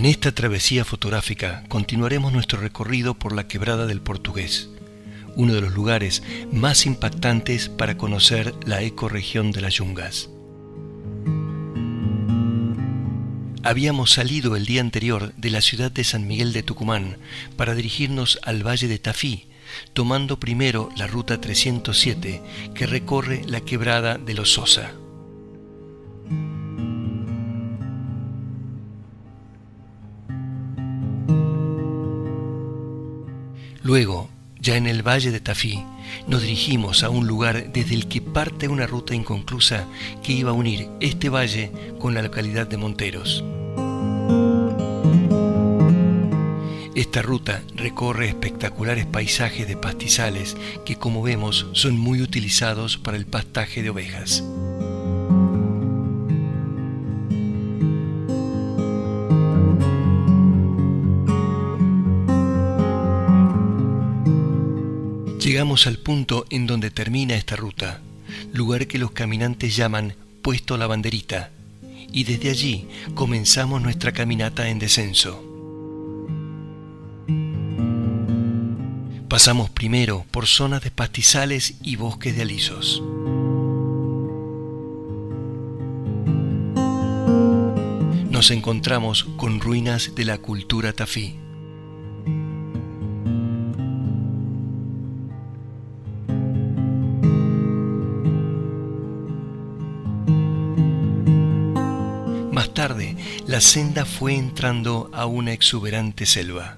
En esta travesía fotográfica continuaremos nuestro recorrido por la Quebrada del Portugués, uno de los lugares más impactantes para conocer la ecorregión de las Yungas. Habíamos salido el día anterior de la ciudad de San Miguel de Tucumán para dirigirnos al Valle de Tafí, tomando primero la ruta 307 que recorre la Quebrada de los Sosa. Luego, ya en el Valle de Tafí, nos dirigimos a un lugar desde el que parte una ruta inconclusa que iba a unir este valle con la localidad de Monteros. Esta ruta recorre espectaculares paisajes de pastizales que, como vemos, son muy utilizados para el pastaje de ovejas. Llegamos al punto en donde termina esta ruta, lugar que los caminantes llaman Puesto La Banderita, y desde allí comenzamos nuestra caminata en descenso. Pasamos primero por zonas de pastizales y bosques de alisos. Nos encontramos con ruinas de la cultura tafí. Más tarde, la senda fue entrando a una exuberante selva.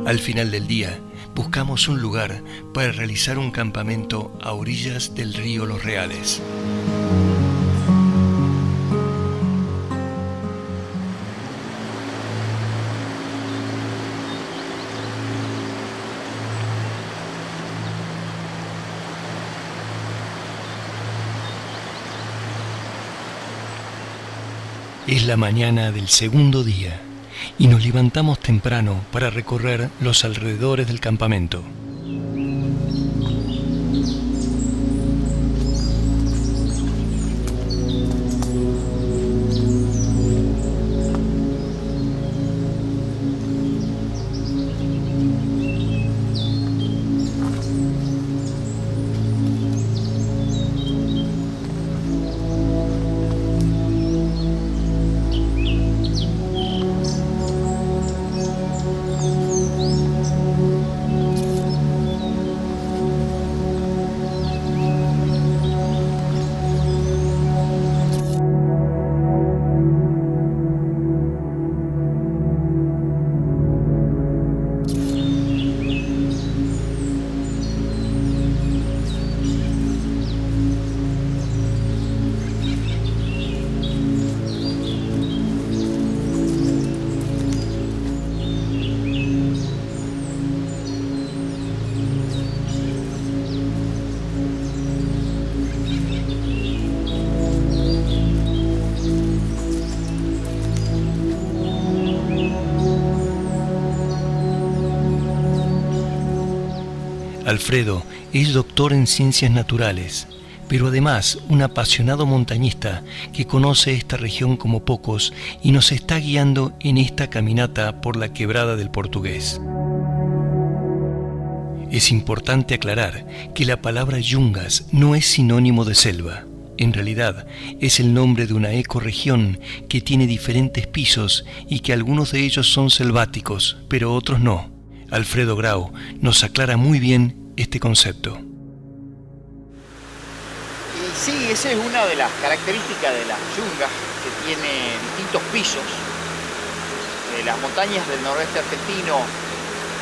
Al final del día, buscamos un lugar para realizar un campamento a orillas del río Los Reales. Es la mañana del segundo día y nos levantamos temprano para recorrer los alrededores del campamento. Alfredo es doctor en ciencias naturales, pero además un apasionado montañista que conoce esta región como pocos y nos está guiando en esta caminata por la Quebrada del Portugués. Es importante aclarar que la palabra yungas no es sinónimo de selva. En realidad es el nombre de una ecorregión que tiene diferentes pisos y que algunos de ellos son selváticos, pero otros no. Alfredo Grau nos aclara muy bien este concepto. Y sí, esa es una de las características de las yungas, que tiene distintos pisos. Las montañas del noroeste argentino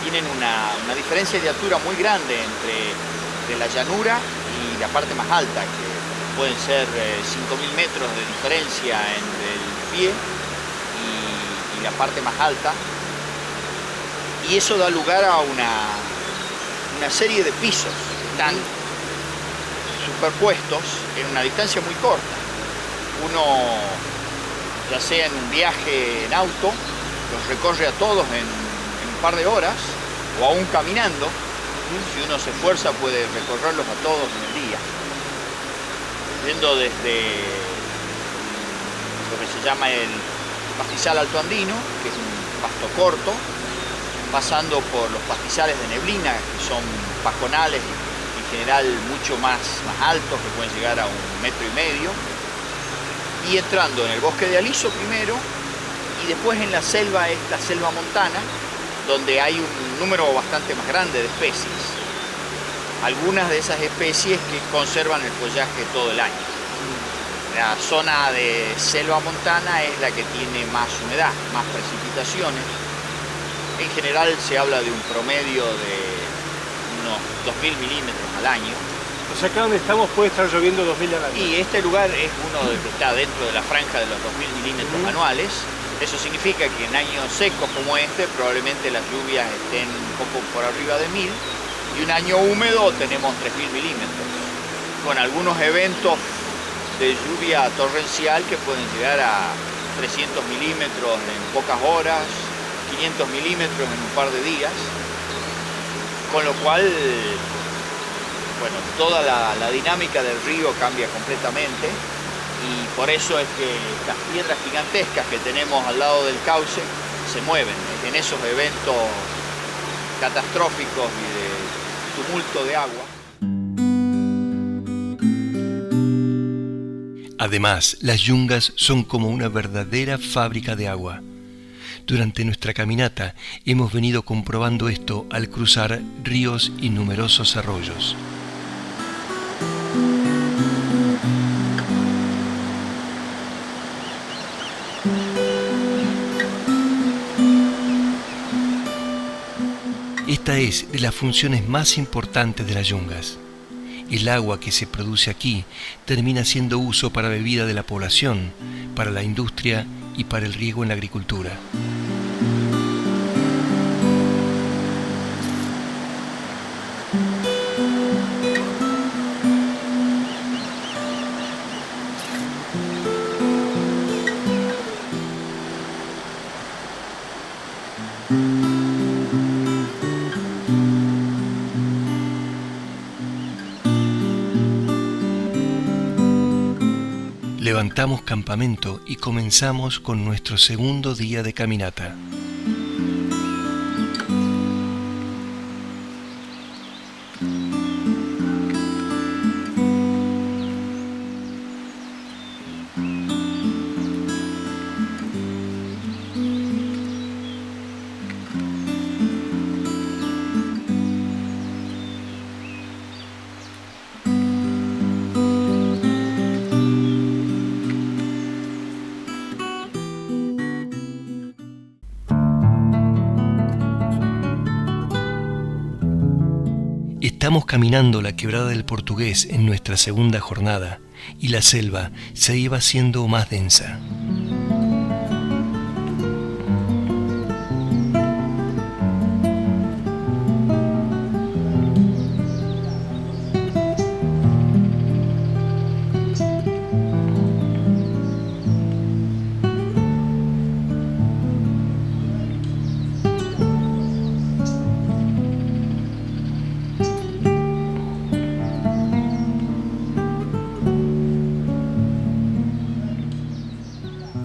tienen una diferencia de altura muy grande entre la llanura y la parte más alta, que pueden ser 5.000 metros de diferencia entre el pie y la parte más alta. Y eso da lugar a una serie de pisos que están superpuestos en una distancia muy corta. Uno, ya sea en un viaje en auto, los recorre a todos en un par de horas, o aún caminando, Si uno se esfuerza puede recorrerlos a todos en el día. Yendo desde lo que se llama el pastizal alto andino, que es un pasto corto, pasando por los pastizales de neblina, que son pajonales en general mucho más altos, que pueden llegar a 1,5 metros, y entrando en el bosque de aliso primero, y después en la selva, esta selva montana, donde hay un número bastante más grande de especies. Algunas de esas especies que conservan el follaje todo el año. La zona de selva montana es la que tiene más humedad, más precipitaciones. En general se habla de un promedio de unos 2.000 milímetros al año. O sea, acá donde estamos puede estar lloviendo 2.000 al año. Y este lugar es uno que está dentro de la franja de los 2.000 milímetros anuales. Eso significa que en años secos como este probablemente las lluvias estén un poco por arriba de 1.000, y un año húmedo tenemos 3.000 milímetros, con algunos eventos de lluvia torrencial que pueden llegar a 300 milímetros en pocas horas, 500 milímetros en un par de días, con lo cual, bueno, toda la dinámica del río cambia completamente, y por eso es que estas piedras gigantescas que tenemos al lado del cauce se mueven en esos eventos catastróficos y de tumulto de agua. Además, las yungas son como una verdadera fábrica de agua. Durante nuestra caminata hemos venido comprobando esto al cruzar ríos y numerosos arroyos. Esta es de las funciones más importantes de las yungas. El agua que se produce aquí termina siendo uso para bebida de la población, para la industria y para el riego en la agricultura. Levantamos campamento y comenzamos con nuestro segundo día de caminata. Estamos caminando la quebrada del Portugués en nuestra segunda jornada y la selva se iba haciendo más densa.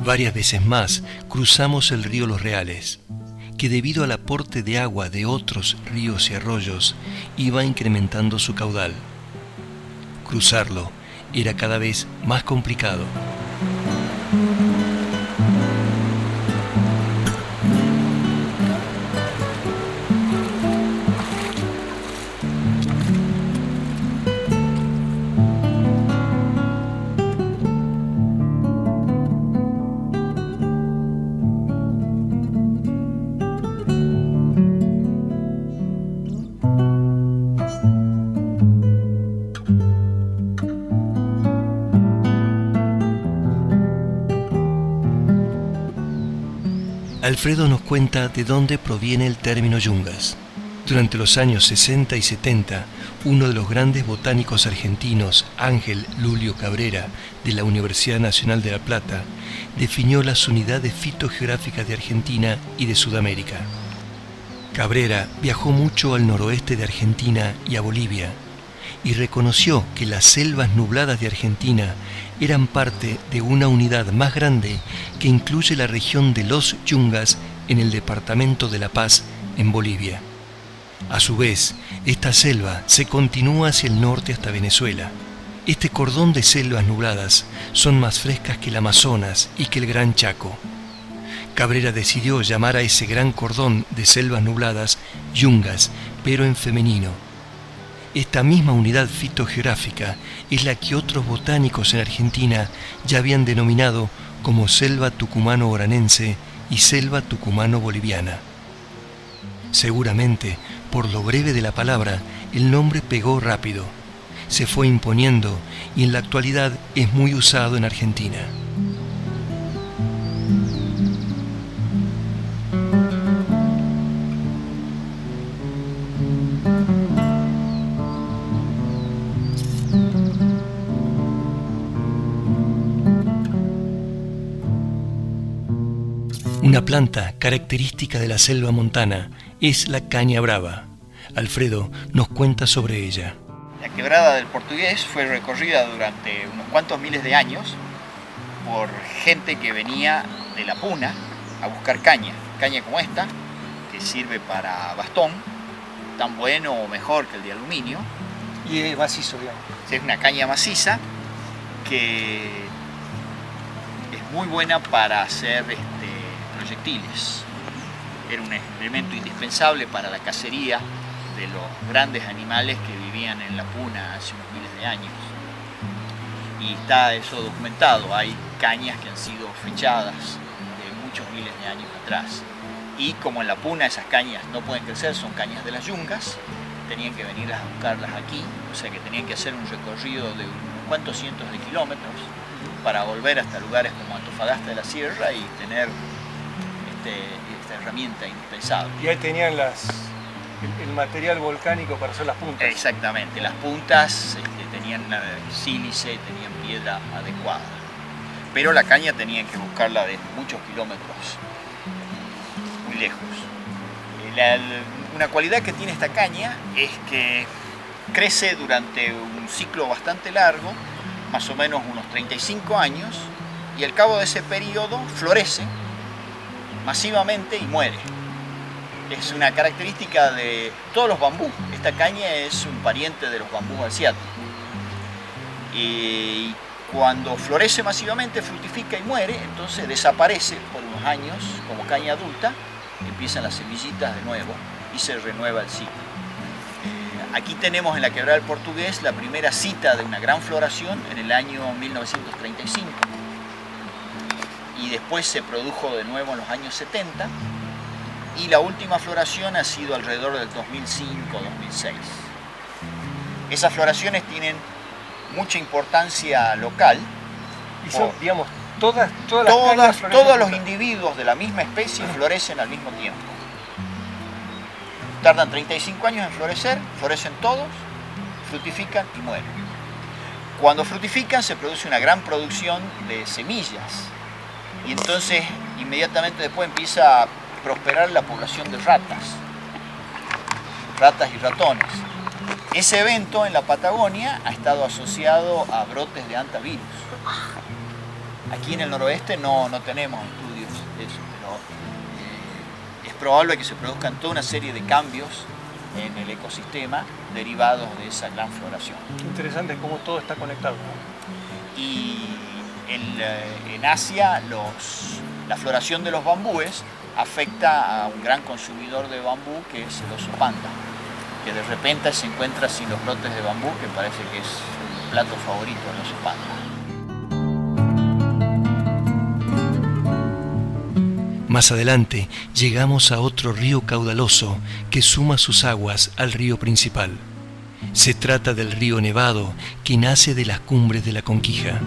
Varias veces más cruzamos el río Los Reales, que debido al aporte de agua de otros ríos y arroyos iba incrementando su caudal. Cruzarlo era cada vez más complicado. Alfredo nos cuenta de dónde proviene el término yungas. Durante los años 60 y 70, uno de los grandes botánicos argentinos, Ángel Lulio Cabrera, de la Universidad Nacional de La Plata, definió las unidades fitogeográficas de Argentina y de Sudamérica. Cabrera viajó mucho al noroeste de Argentina y a Bolivia, y reconoció que las selvas nubladas de Argentina eran parte de una unidad más grande que incluye la región de los Yungas en el departamento de La Paz, en Bolivia. A su vez, esta selva se continúa hacia el norte hasta Venezuela. Este cordón de selvas nubladas son más frescas que el Amazonas y que el Gran Chaco. Cabrera decidió llamar a ese gran cordón de selvas nubladas Yungas, pero en femenino. Esta misma unidad fitogeográfica es la que otros botánicos en Argentina ya habían denominado como selva tucumano-oranense y selva tucumano-boliviana. Seguramente, por lo breve de la palabra, el nombre pegó rápido, se fue imponiendo y en la actualidad es muy usado en Argentina. Una planta característica de la selva montana es la caña brava. Alfredo nos cuenta sobre ella. La quebrada del Portugués fue recorrida durante unos cuantos miles de años por gente que venía de la puna a buscar caña como esta, que sirve para bastón, tan bueno o mejor que el de aluminio. Y es macizo, digamos. Es una caña maciza que es muy buena para hacer proyectiles. Era un elemento indispensable para la cacería de los grandes animales que vivían en la puna hace unos miles de años. Y está eso documentado, hay cañas que han sido fechadas de muchos miles de años atrás. Y como en la puna esas cañas no pueden crecer, son cañas de las yungas, tenían que venir a buscarlas aquí, o sea que tenían que hacer un recorrido de unos cuantos cientos de kilómetros para volver hasta lugares como Antofagasta de la Sierra y tener esta herramienta indispensable. Y ahí tenían el material volcánico para hacer las puntas. Exactamente, las puntas tenían sílice, tenían piedra adecuada. Pero la caña tenían que buscarla de muchos kilómetros, muy lejos. Una cualidad que tiene esta caña es que crece durante un ciclo bastante largo, más o menos unos 35 años, y al cabo de ese periodo florece masivamente y muere. Es una característica de todos los bambús. Esta caña es un pariente de los bambús asiáticos. Y cuando florece masivamente, fructifica y muere, entonces desaparece por unos años como caña adulta, empiezan las semillitas de nuevo y se renueva el ciclo. Aquí tenemos en la Quebrada del Portugués la primera cita de una gran floración en el año 1935. Y después se produjo de nuevo en los años 70 y la última floración ha sido alrededor del 2005-2006. Esas floraciones tienen mucha importancia local. Y son, digamos, todas las cañas todos los individuos de la misma especie florecen al mismo tiempo. Tardan 35 años en florecer, florecen todos, fructifican y mueren. Cuando fructifican se produce una gran producción de semillas. Y entonces inmediatamente después empieza a prosperar la población de ratas y ratones. Ese evento en la Patagonia ha estado asociado a brotes de hantavirus. Aquí en el noroeste no tenemos estudios de eso, pero es probable que se produzcan toda una serie de cambios en el ecosistema derivados de esa gran floración. Qué interesante cómo todo está conectado, ¿no? Y en Asia la floración de los bambúes afecta a un gran consumidor de bambú que es el oso panda, que de repente se encuentra sin los brotes de bambú, que parece que es el plato favorito del oso panda. Más adelante llegamos a otro río caudaloso que suma sus aguas al río principal. Se trata del río Nevado, que nace de las cumbres de la Conquija.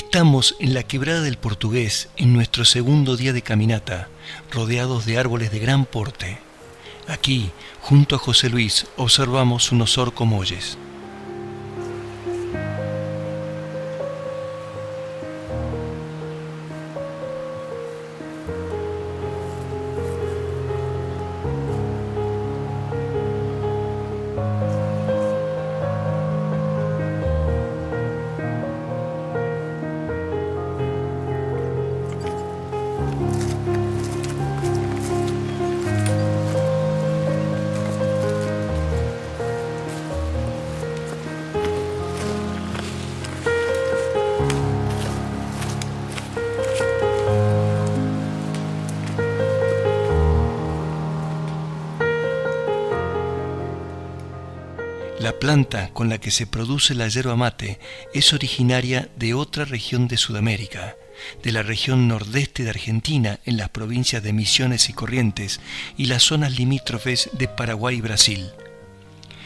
Estamos en la Quebrada del Portugués en nuestro segundo día de caminata, rodeados de árboles de gran porte. Aquí, junto a José Luis, observamos unos orcomolles. La planta con la que se produce la yerba mate es originaria de otra región de Sudamérica, de la región nordeste de Argentina, en las provincias de Misiones y Corrientes y las zonas limítrofes de Paraguay y Brasil.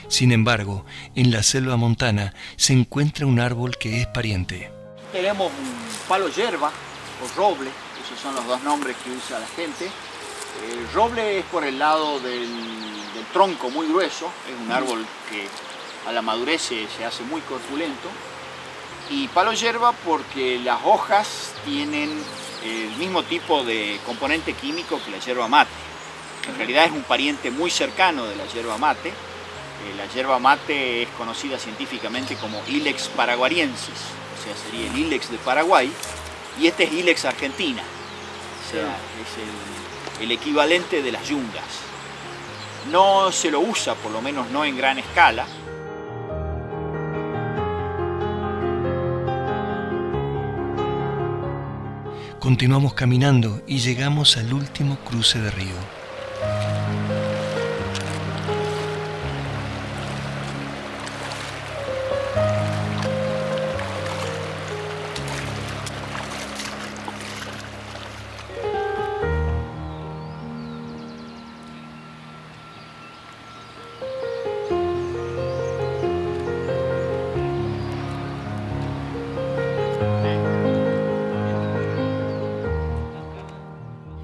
Sin embargo, en la selva montana se encuentra un árbol que es pariente. Tenemos un palo yerba o roble, esos son los dos nombres que usa la gente. El roble es por el lado del tronco muy grueso, es un árbol que a la madurez se hace muy corpulento. Y palo yerba porque las hojas tienen el mismo tipo de componente químico que la yerba mate. En realidad es un pariente muy cercano de la yerba mate. La yerba mate es conocida científicamente como Ilex paraguariensis, o sea, sería el Ilex de Paraguay, y este es Ilex argentina, o sea, es el equivalente de las yungas. No se lo usa, por lo menos no en gran escala. Continuamos caminando y llegamos al último cruce de río.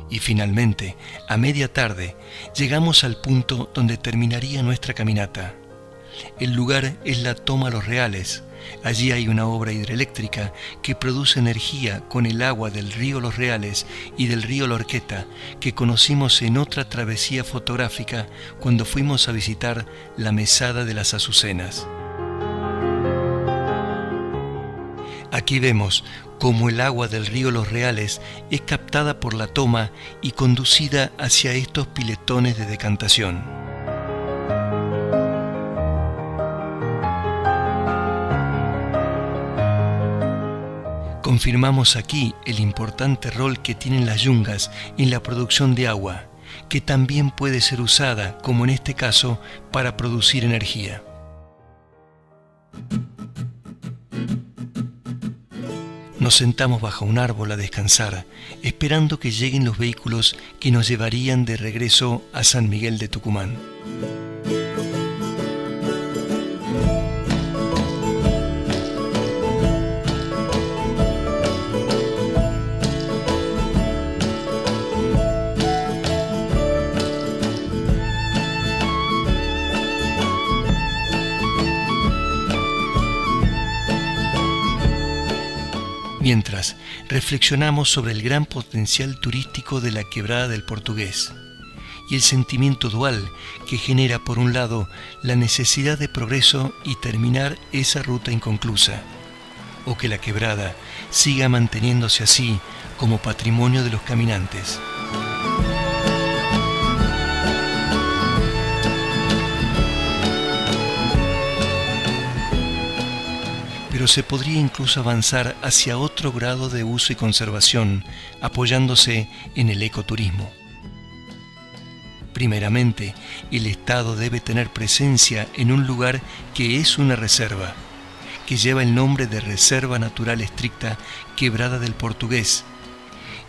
Y finalmente, a media tarde, llegamos al punto donde terminaría nuestra caminata. El lugar es la Toma Los Reales. Allí hay una obra hidroeléctrica que produce energía con el agua del río Los Reales y del río La Horqueta, que conocimos en otra travesía fotográfica cuando fuimos a visitar la Mesada de las Azucenas. Aquí vemos cómo el agua del río Los Reales es captada por la toma y conducida hacia estos piletones de decantación. Confirmamos aquí el importante rol que tienen las yungas en la producción de agua, que también puede ser usada, como en este caso, para producir energía. Nos sentamos bajo un árbol a descansar, esperando que lleguen los vehículos que nos llevarían de regreso a San Miguel de Tucumán. Mientras, reflexionamos sobre el gran potencial turístico de la Quebrada del Portugués y el sentimiento dual que genera, por un lado, la necesidad de progreso y terminar esa ruta inconclusa, o que la quebrada siga manteniéndose así como patrimonio de los caminantes. Pero se podría incluso avanzar hacia otro grado de uso y conservación, apoyándose en el ecoturismo. Primeramente, el Estado debe tener presencia en un lugar que es una reserva, que lleva el nombre de Reserva Natural Estricta Quebrada del Portugués,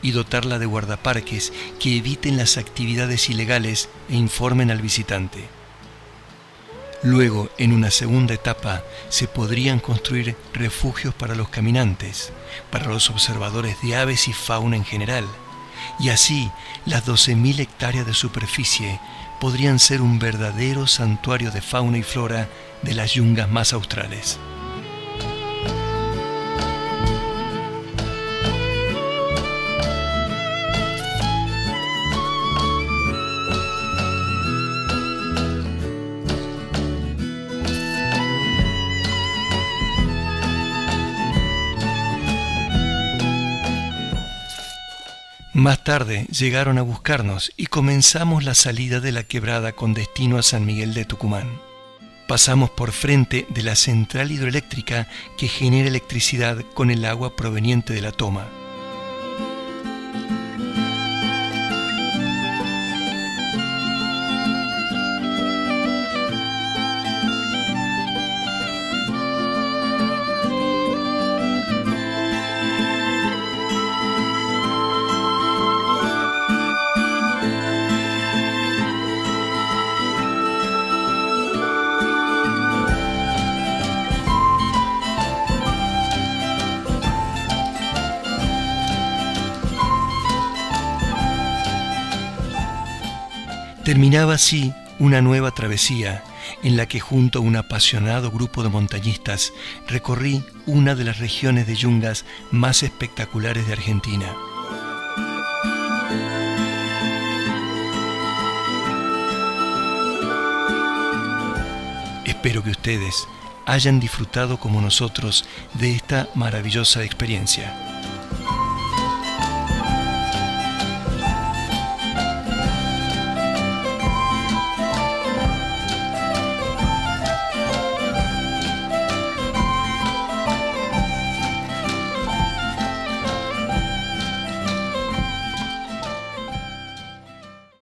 y dotarla de guardaparques que eviten las actividades ilegales e informen al visitante. Luego, en una segunda etapa, se podrían construir refugios para los caminantes, para los observadores de aves y fauna en general, y así las 12.000 hectáreas de superficie podrían ser un verdadero santuario de fauna y flora de las yungas más australes. Más tarde llegaron a buscarnos y comenzamos la salida de la quebrada con destino a San Miguel de Tucumán. Pasamos por frente de la central hidroeléctrica que genera electricidad con el agua proveniente de la toma. Terminaba así una nueva travesía en la que junto a un apasionado grupo de montañistas recorrí una de las regiones de yungas más espectaculares de Argentina. Espero que ustedes hayan disfrutado como nosotros de esta maravillosa experiencia.